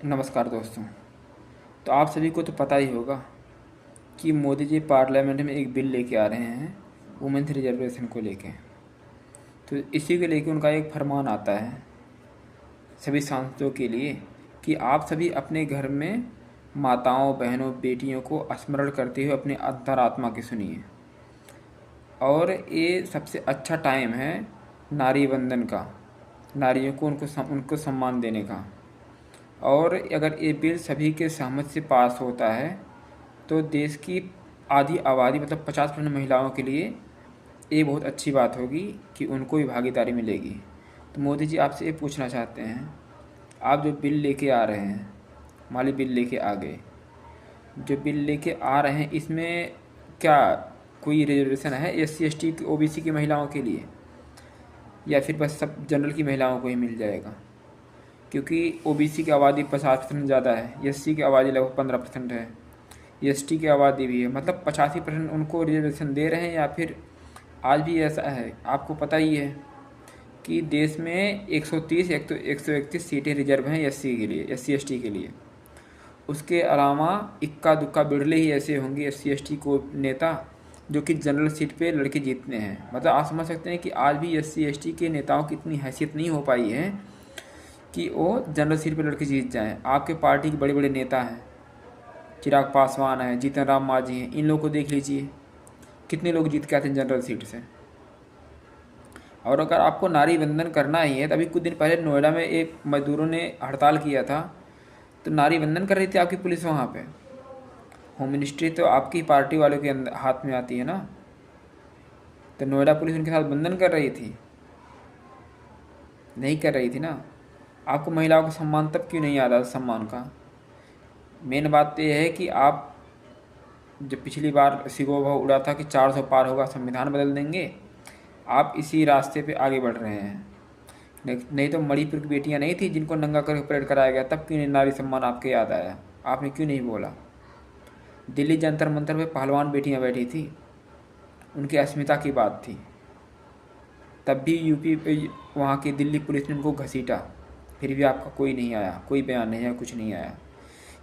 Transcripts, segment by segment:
नमस्कार दोस्तों। तो आप सभी को तो पता ही होगा कि मोदी जी पार्लियामेंट में एक बिल लेके आ रहे हैं वुमेन्स रिजर्वेशन को लेके। तो इसी को लेके उनका एक फरमान आता है सभी सांसदों के लिए कि आप सभी अपने घर में माताओं, बहनों, बेटियों को स्मरण करते हुए अपने अंतरात्मा की सुनिए। और ये सबसे अच्छा टाइम है नारी वंदन का, नारियों को उनको सम्मान देने का। और अगर ये बिल सभी के सहमति से पास होता है तो देश की आधी आबादी मतलब 50% महिलाओं के लिए ये बहुत अच्छी बात होगी कि उनको भी भागीदारी मिलेगी। तो मोदी जी आपसे ये पूछना चाहते हैं, आप जो बिल लेके आ रहे हैं, माली बिल लेके आ गए, जो बिल लेके आ रहे हैं इसमें क्या कोई रिजर्वेशन है SC ST OBC की महिलाओं के लिए, या फिर बस सब जनरल की महिलाओं को ही मिल जाएगा? क्योंकि OBC की आबादी 50% ज़्यादा है, SC की आबादी लगभग 15% है, ST की आबादी भी है, मतलब 85% उनको रिजर्वेशन दे रहे हैं। या फिर आज भी ऐसा है, आपको पता ही है कि देश में 130 131 सीटें रिजर्व हैं SC के लिए, SC ST के लिए। उसके अलावा इक्का दुक्का बिरले ही ऐसे होंगे SC ST को नेता जो कि जनरल सीट पे लड़के जीतने हैं। मतलब आप समझ सकते हैं कि आज भी SC ST के नेताओं की इतनी हैसियत नहीं हो पाई है कि वो जनरल सीट पे लड़के जीत जाएं। आपके पार्टी के बड़े बड़े नेता हैं, चिराग पासवान है, जीतन राम मांझी हैं, इन लोग को देख लीजिए कितने लोग जीत के आते हैं जनरल सीट से। और अगर आपको नारी वंदन करना ही है तो अभी कुछ दिन पहले नोएडा में एक मजदूरों ने हड़ताल किया था, तो नारी वंदन कर रही थी आपकी पुलिस वहाँ पे। होम मिनिस्ट्री तो आपकी पार्टी वालों के हाथ में आती है ना, तो नोएडा पुलिस उनके साथ वंदन कर रही थी? नहीं कर रही थी ना। आपको महिलाओं का सम्मान तब क्यों नहीं आता सम्मान का? मेन बात तो यह है कि आप जब पिछली बार सिगोवा उड़ा था कि 400 पार होगा संविधान बदल देंगे, आप इसी रास्ते पे आगे बढ़ रहे हैं। नहीं तो मणिपुर की बेटियां नहीं थी जिनको नंगा करके परेड कराया गया, तब क्यों नारी सम्मान आपके याद आया? आपने क्यों नहीं बोला? दिल्ली जंतर मंतर पे पहलवान बेटियां बैठी थी, उनकी अस्मिता की बात थी, तब भी यूपी पे वहाँ की दिल्ली पुलिस ने उनको घसीटा, फिर भी आपका कोई नहीं आया, कोई बयान नहीं आया, कुछ नहीं आया।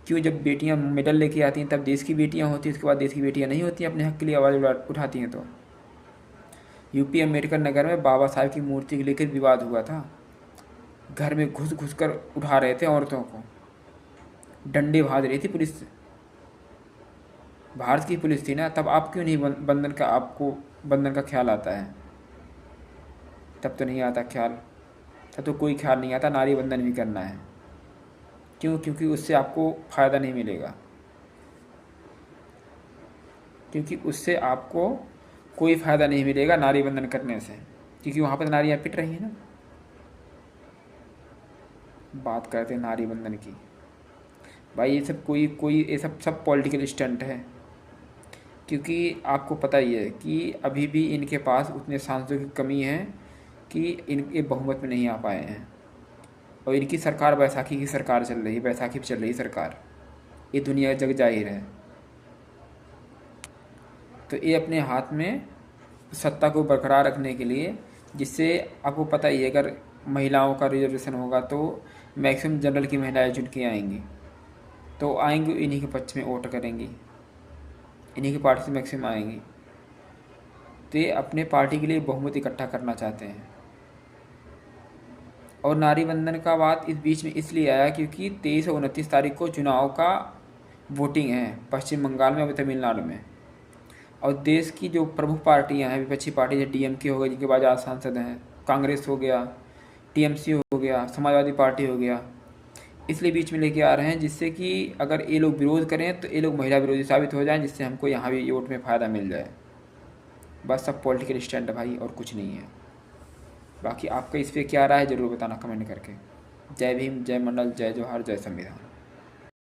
क्यों? जब बेटियां मेडल लेके आती हैं तब देश की बेटियां होती हैं, उसके बाद देश की बेटियां नहीं होती हैं, अपने हक के लिए आवाज़ उठाती हैं। तो यूपी अम्बेडकर नगर में बाबा साहब की मूर्ति को लेकर विवाद हुआ था, घर में घुस घुस कर उठा रहे थे औरतों को, डंडे भाज रही थी पुलिस, भारत की पुलिस थी ना। तब आप क्यों नहीं बंधन का, आपको बंधन का ख्याल आता है? तब तो नहीं आता ख्याल, तब तो कोई ख्याल नहीं आता नारी बंधन भी करना है। क्यों? क्योंकि उससे आपको फ़ायदा नहीं मिलेगा, क्योंकि उससे आपको कोई फ़ायदा नहीं मिलेगा नारी बंधन करने से, क्योंकि वहाँ पर नारियाँ पिट रही हैं ना। बात करते हैं नारी बंधन की, भाई ये सब ये सब पॉलिटिकल स्टंट है। क्योंकि आपको पता ही है कि अभी भी इनके पास उतने सांसदों की कमी है कि इनके बहुमत में नहीं आ पाए हैं। और इनकी सरकार बैसाखी की सरकार चल रही है, बैसाखी पे चल रही सरकार, ये दुनिया जग जाहिर है। तो ये अपने हाथ में सत्ता को बरकरार रखने के लिए, जिससे आपको पता ही है अगर महिलाओं का रिजर्वेशन होगा तो मैक्सिमम जनरल की महिलाएं चुन के आएंगी, तो आएंगी इन्हीं के पक्ष में वोट करेंगी, इन्हीं की पार्टी से मैक्सिमम आएंगी। तो ये अपने पार्टी के लिए बहुमत इकट्ठा करना चाहते हैं। और नारी वंदन का बात इस बीच में इसलिए आया क्योंकि 23 और 29 तारीख को चुनाव का वोटिंग है पश्चिम बंगाल में और तमिलनाडु में। और देश की जो प्रमुख पार्टियां हैं, विपक्षी पार्टी जैसे DMK हो गई जिनके पास आज सांसद हैं, कांग्रेस हो गया, TMC हो गया, समाजवादी पार्टी हो गया, इसलिए बीच में लेके आ रहे हैं, जिससे कि अगर ये लोग विरोध करें तो ये लोग महिला विरोधी साबित हो जाएं, जिससे हमको यहाँ भी वोट में फ़ायदा मिल जाए। बस सब पॉलिटिकल स्टंट भाई, और कुछ नहीं है। बाकी आपका इस पर क्या राय है ज़रूर बताना कमेंट करके। जय भीम, जय मंडल, जय जोहार, जय संविधान।